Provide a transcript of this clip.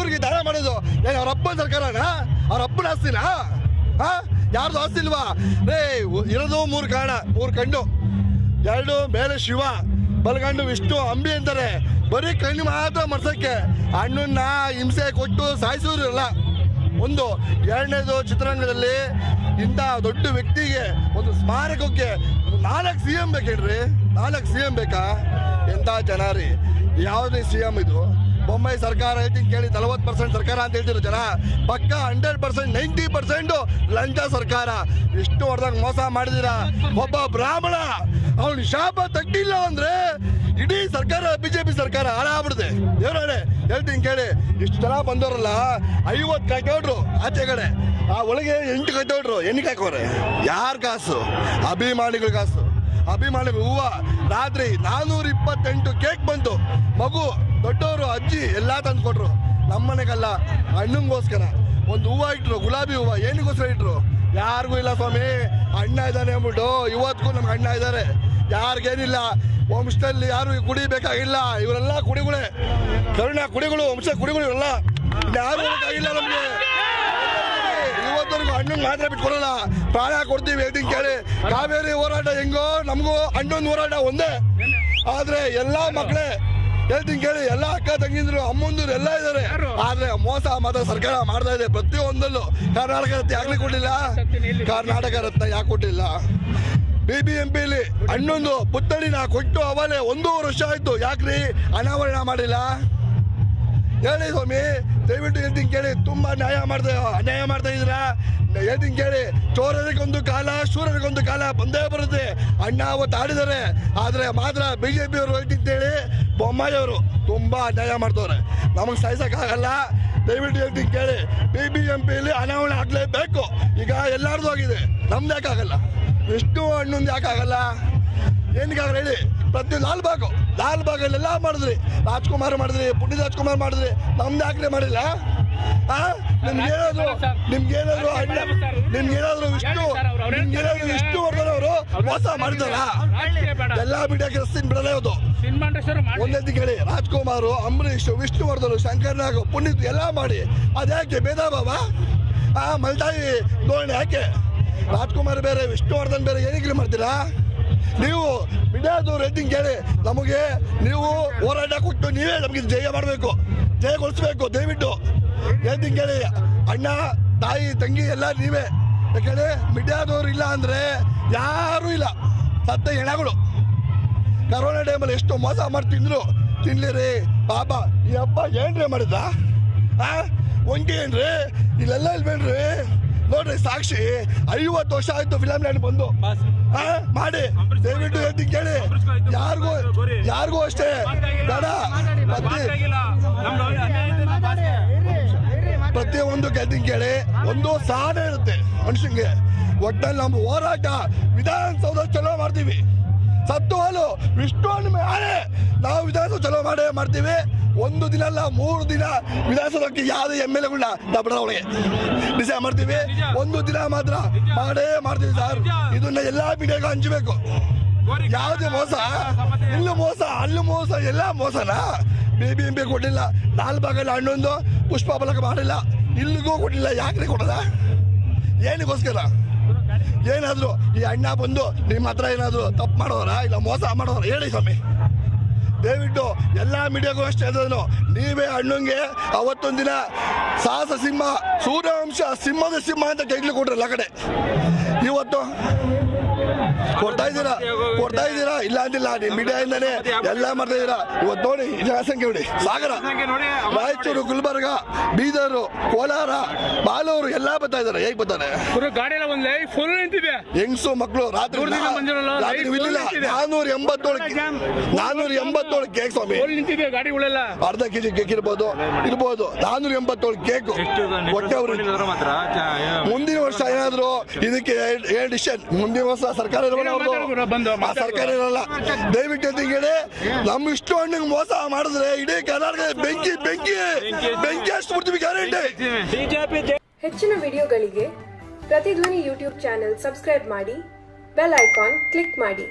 ಬಡವರಿಗೆ ದಾನ ಮಾಡೋದು ಏನು ಅವ್ರ ಅಪ್ಪನ ಸರ್ಕಾರನಾ? ಅವ್ರ ಅಪ್ಪನ ಆಸ್ತಿನಾ? ಯಾರ್ದು ಆಸ್ತಿ ಇಲ್ವಾ? ಇರೋದು 3 ಕಾರಣ, 3 ಕಣ್ಣು, 2 ಮೇಲೆ ಶಿವ, ಬಲಗಂಡು ವಿಷ್ಣು, ಅಂಬಿ ಅಂತಾರೆ. ಬರೀ ಕಣ್ಣು ಮಾತ್ರ ಮರ್ಸಕ್ಕೆ ಹಣ್ಣನ್ನ ಹಿಂಸೆ ಕೊಟ್ಟು ಸಾಯಿಸೋರಲ್ಲ. ಒಂದು. ಎರಡನೇದು, ಚಿತ್ರರಂಗದಲ್ಲಿ ಇಂಥ ದೊಡ್ಡ ವ್ಯಕ್ತಿಗೆ ಒಂದು ಸ್ಮಾರಕಕ್ಕೆ 4 CM ಬೇಕೇನ್ರಿ? 4 CM ಬೇಕಾ? ಎಂಥ ಜನ ರೀ! ಯಾವುದೇ CM ಇದು? ಬೊಂಬೈ ಸರ್ಕಾರ ಹೇಳ್ತೀನಿ ಕೇಳಿ, 40% ಸರ್ಕಾರ ಅಂತ ಹೇಳ್ತಿರೋ ಜನ ಪಕ್ಕ 100%, 90% ಲಂಚ ಸರ್ಕಾರ. ಇಷ್ಟು ಹೊಡೆದಾಗ ಮೋಸ ಮಾಡಿದಿರ. ಒಬ್ಬ ಬ್ರಾಹ್ಮಣ ಅವನು ಶಾಪ ತಗ್ಗಿಲ್ಲ ಅಂದ್ರೆ ಇಡೀ ಸರ್ಕಾರ, BJP ಸರ್ಕಾರ ಹಾಳಾಗ್ಬಿಡುತ್ತೆ. ದೇವ್ರೇ ಹೇಳ್ತೀನಿ ಕೇಳಿ, ಇಷ್ಟು ಜನ ಬಂದವರಲ್ಲ, 50 ಕಾಯ್ತೋಡ್ರು ಆಚೆ ಕಡೆ, ಆ ಒಳಗೆ 8 ಕಾಯ್ತೋಡ್ರು. ಎಣ್ಣೆ ಹಾಕೋರೆ ಯಾರ ಕಾಸು? ಅಭಿಮಾನಿಗಳ ಕಾಸು. ಅಭಿಮಾನಿಗಳು ಹೂವ ರಾತ್ರಿ 428 ಕೇಕ್ ಬಂತು. ಮಗು, ದೊಡ್ಡವರು, ಅಜ್ಜಿ ಎಲ್ಲ ತಂದು ಕೊಟ್ರು. ನಮ್ಮನೆಗಲ್ಲ, ಹಣ್ಣಂಗೋಸ್ಕರ ಒಂದು ಹೂವು ಇಟ್ರು, ಗುಲಾಬಿ ಹೂವು. ಏನಿಗೋಸ್ಕರ ಇಟ್ರು? ಯಾರಿಗೂ ಇಲ್ಲ ಸ್ವಾಮಿ, ಅಣ್ಣ ಇದ್ದಾನೆ ಅಂದ್ಬಿಟ್ಟು ಇವತ್ತಿಗೂ ನಮ್ಗೆ ಅಣ್ಣ ಇದ್ದಾರೆ. ಯಾರಿಗೇನಿಲ್ಲ, ವಂಶದಲ್ಲಿ ಯಾರು ಕುಡಿಬೇಕಾಗಿಲ್ಲ. ಇವರೆಲ್ಲ ಕುಡಿಗಳೇ, ಕರುಣ ಕುಡಿಗಳು, ವಂಶ ಕುಡಿಗಳು ಇವರೆಲ್ಲ. ಯಾರು ಬೇಕಾಗಿಲ್ಲ ನಮಗೆ. ಇವತ್ತವರೆಗೂ ಹಣ್ಣು ಮಾತ್ರ ಬಿಟ್ಕೊಡಲ್ಲ, ಪ್ರಾಣ ಕೊಡ್ತೀವಿ. ಹೇಳ್ತೀನಿ ಕೇಳಿ, ಕಾವೇರಿ ಹೋರಾಟ ಹೆಂಗೋ ನಮಗೂ ಹಣ್ಣೊಂದು ಹೋರಾಟ ಒಂದೇ. ಆದ್ರೆ ಎಲ್ಲ ಮಕ್ಕಳೇ ಹೇಳ್ತೀನಿ ಕೇಳಿ, ಎಲ್ಲ ಅಕ್ಕ ತಂಗಿದ್ರು, ಅಮ್ಮಂದಿರು ಎಲ್ಲ ಇದ್ದಾರೆ. ಆದ್ರೆ ಮೋಸ ಮಾತ್ರ ಸರ್ಕಾರ ಮಾಡ್ತಾ ಇದೆ ಪ್ರತಿಯೊಂದಲ್ಲೂ. ಕರ್ನಾಟಕ ರತ್ನ ಯಾಕೆ ಕೊಟ್ಟಿಲ್ಲ? ಕರ್ನಾಟಕ ರತ್ನ ಯಾಕೆ ಕೊಟ್ಟಿಲ್ಲ? BBMPಲಿ ಹಣ್ಣೊಂದು ಪುತ್ಥಳಿನ ಕೊಟ್ಟು ಅವಲೇ 1.5 ವರ್ಷ ಆಯ್ತು. ಯಾಕ್ರಿ ಅನಾವರಣ ಮಾಡಿಲ್ಲ? ಹೇಳಿ ಸ್ವಾಮಿ, ದಯವಿಟ್ಟು ಹೇಳ್ತೀನಿ ಕೇಳಿ. ತುಂಬಾ ಅನ್ಯಾಯ ಮಾಡ್ತಾ ಇದ್ದೀರಾ. ಹೇಳ್ತೀನಿ ಕೇಳಿ, ಚೋರರಿಗೊಂದು ಕಾಲ, ಶೂರರಿಗೊಂದು ಕಾಲ ಬಂದೇ ಬರುತ್ತೆ. ಅಣ್ಣ ಅವತ್ತು ಆಡಿದ್ದಾರೆ. ಆದ್ರೆ ಮಾತ್ರ BJP ಅವರು ಹೇಳ್ತಿದ್ದೇಳಿ, ಬೊಮ್ಮಾಯಿ ಅವರು ತುಂಬಾ ಅನ್ಯಾಯ ಮಾಡ್ತವ್ರೆ. ನಮಗೆ ಸಹಿಸಕ್ಕಾಗಲ್ಲ. ದಯವಿಟ್ಟು ಹೇಳ್ತೀನಿ ಕೇಳಿ, BBMPಲಿ ಅನಾವರಣ ಆಗ್ಲೇಬೇಕು. ಈಗ ಎಲ್ಲಾರ್ದು ಆಗಿದೆ, ನಮ್ದು ಯಾಕಾಗಲ್ಲ? ಎಷ್ಟು ಹಣ್ಣೊಂದು ಯಾಕಾಗಲ್ಲ? ಏನಕ್ಕಾಗಲ್ಲ ಹೇಳಿ? ಪ್ರತಿ ಲಾಲ್ಬಾಗಲ್ಲೆಲ್ಲ ಮಾಡಿದ್ರಿ, ರಾಜ್ಕುಮಾರ್ ಮಾಡಿದ್ರಿ, ಪುನೀತ್ ರಾಜ್ಕುಮಾರ್ ಮಾಡಿದ್ರಿ, ನಮ್ದು ಯಾಕ್ರೆ ಮಾಡಿಲ್ಲ? ನಿಮ್ಗೇನಾದ್ರು ವಿಷ್ಣುವರ್ಧನ್ ಅವರು ಮೋಸ ಮಾಡಿದಾರ? ಎಲ್ಲಾ ಮೀಡಿಯಾಕ್ಕೆ ರಸ್ತಿನ ಬಿಡಲ್ಲ ಇವತ್ತು. ಒಂದೇ ಕೇಳಿ, ರಾಜ್ಕುಮಾರ್, ಅಂಬರೀಶ್, ವಿಷ್ಣುವರ್ಧನ್, ಶಂಕರ್ನಾಗ್, ಪುನೀತ್ ಎಲ್ಲ ಮಾಡಿ ಅದ್ಯಾಕೆ ಭೇದ ಭಾವ? ಮಲ್ತಾಯಿ ಧೋರಣೆ ಯಾಕೆ? ರಾಜ್ಕುಮಾರ್ ಬೇರೆ, ವಿಷ್ಣುವರ್ಧನ್ ಬೇರೆ, ಏನಕ್ಕೆ ಮಾಡ್ತೀರಾ ನೀವು? ಮೀಡಿಯಾದವ್ರು ಹೇಳ್ತೀನಿ ಕೇಳಿ, ನಮಗೆ ನೀವು ಹೋರಾಟ ಕೊಟ್ಟು ನೀವೇ ನಮಗೆ ಜಯ ಮಾಡಬೇಕು, ಜಯಗೊಳಿಸ್ಬೇಕು. ದಯವಿಟ್ಟು ಹೇಳ್ತೀನಿ ಕೇಳಿ, ಅಣ್ಣ, ತಾಯಿ, ತಂಗಿ ಎಲ್ಲ ನೀವೇ. ಯಾಕಂದ್ರೆ ಮೀಡಿಯಾದವ್ರು ಇಲ್ಲ ಅಂದ್ರೆ ಯಾರೂ ಇಲ್ಲ. ಸತ್ತ ಹೆಣಗಳು ಕರೋನಾ ಟೈಮಲ್ಲಿ ಎಷ್ಟು ಮೋಸ ಮಾಡಿ ತಿನ್ಲಿರಿ ಪಾಪ. ಈ ಹಬ್ಬ ಏನ್ರಿ ಮಾಡಿದ? ಒಂಟಿ ಏನ್ರಿ? ಇಲ್ಲೆಲ್ಲ ಇಲ್ವೇನ್ರಿ? ನೋಡ್ರಿ, ಸಾಕ್ಷಿ 50 ವರ್ಷ ಆಯ್ತು ಫಿಲಂ ಲ್ಯಾಂಡ್ ಬಂದು ಮಾಡಿ. ದಯವಿಟ್ಟು ಹೇಳ್ತೀನಿ ಕೇಳಿ, ಯಾರಿಗೂ ಅಷ್ಟೇ ಬೇಡ. ಪ್ರತಿಯೊಂದು ಹೇಳ್ತೀನಿ ಕೇಳಿ, ಒಂದು ಸಾಧನೆ ಇರುತ್ತೆ ಮನುಷ್ಯಂಗೆ. ಒಟ್ಟಲ್ಲಿ ನಮ್ಮ ಹೋರಾಟ ವಿಧಾನಸೌಧ ಚಲೋ ಮಾಡ್ತೀವಿ. ಸತ್ತು ಹಾಲು ವಿಷ್ಣು ಮೇಲೆ ನಾವು ವಿಧಾನಸೌಧ ಚಲೋ ಮಾಡ್ತೀವಿ. 1 ದಿನ ಅಲ್ಲ, 3 ದಿನ ವಿಧಾನಸೌಧಕ್ಕೆ ಯಾವುದೇ MLAಗಳನ್ನ ದಬ್ಬಡ ಒಳಗೆ ಡಿಸೈಡ್ ಮಾಡ್ತೀವಿ. 1 ದಿನ ಮಾತ್ರ ಮಾಡ್ತೀವಿ ಸರ್. ಇದನ್ನ ಎಲ್ಲಾ ಮೀಡಿಯಾಗೂ ಹಂಚಬೇಕು. ಯಾವುದೇ ಮೋಸ, ಇಲ್ಲೂ ಮೋಸ, ಅಲ್ಲೂ ಮೋಸ, ಎಲ್ಲ ಮೋಸನಾ? BBMP ಕೊಟ್ಟಿಲ್ಲ, ಲಾಲ್ಬಾಗಲ್ಲಿ ಹಣ್ಣೊಂದು ಪುಷ್ಪ ಫಲಕ ಮಾಡಿಲ್ಲ, ಇಲ್ಲಿಗೂ ಕೊಟ್ಟಿಲ್ಲ. ಯಾಕ್ರಿ ಕೊಡಲ್ಲ? ಏನಿಗೋಸ್ಕರ? ಏನಾದ್ರು ಈ ಅಣ್ಣ ಬಂದು ನಿಮ್ಮ ಹತ್ರ ಏನಾದ್ರು ತಪ್ಪು ಮಾಡೋರ, ಇಲ್ಲ ಮೋಸ ಮಾಡೋರ? ಹೇಳಿ ಸ್ವಾಮಿ. ದಯವಿಟ್ಟು ಎಲ್ಲ ಮೀಡಿಯಾಗೂ ಅಷ್ಟೇ ಅದನ್ನು ನೀವೇ ಅಣ್ಣಂಗೆ ಅವತ್ತೊಂದು ದಿನ ಸಾಹಸ ಸಿಂಹ, ಸೂರ್ಯವಂಶ, ಸಿಂಹದ ಸಿಂಹ ಅಂತ ಟೈಟ್ಲ್ ಕೊಟ್ರಲ್ಲ ಕಡೆ. ಇವತ್ತು ಕೊಡ್ತಾ ಇದ್ದೀರಾ ಇಲ್ಲ ಅಂದಿಲ್ಲ. ನಿಮ್ಮ ಮೀಡಿಯಾದಿಂದಾನೆ ಎಲ್ಲ ಮಾಡ್ತಾ ಇದ್ದೀರಾ. ಇವತ್ತು ನೋಡಿ, ಜನಸಂಖ್ಯೆ ನೋಡಿ, ಸಾಗರ, ರಾಯಚೂರು, ಗುಲ್ಬರ್ಗ, ಬೀದರು, ಕೋಲಾರ, ಬಾಲೂರು ಎಲ್ಲ ಬರ್ತಾ ಇದಾರೆ. ಹೇಗೆ ಬರ್ತಾರೆ? ಹೆಂಗಸು ಮಕ್ಕಳು ರಾತ್ರಿ 487 ಕೇಕ್ ಸ್ವಾಮಿ. ಅರ್ಧ ಕೆಜಿ ಕೇಕ್ ಇರ್ಬೋದು 487 ಕೇಕ್. ಮುಂದಿನ ವರ್ಷ ಏನಾದ್ರು ಇದಕ್ಕೆ ಎಡಿಷನ್, ಮುಂದಿನ ವರ್ಷ ಸರ್ಕಾರ ಸರ್ಕಾರ ಇರಲ್ಲ. ದಯವಿಟ್ಟು ಹೇಳಿ, ನಮ್ಮ ಇಷ್ಟು ಹಣ್ಣಿಗೆ ಮೋಸ ಮಾಡಿದ್ರೆ ಇಡೀ ಕರ್ನಾಟಕ ಬೆಂಕಿ ಹಚ್ಚಿಬಿಡ್ತೀವಿ ಗ್ಯಾರಂಟಿ. ಹೆಚ್ಚಿನ ವಿಡಿಯೋಗಳಿಗೆ ಪ್ರತಿಧ್ವನಿ ಯೂಟ್ಯೂಬ್ ಚಾನೆಲ್ ಸಬ್ಸ್ಕ್ರೈಬ್ ಮಾಡಿ, ಬೆಲ್ ಐಕಾನ್ ಕ್ಲಿಕ್ ಮಾಡಿ.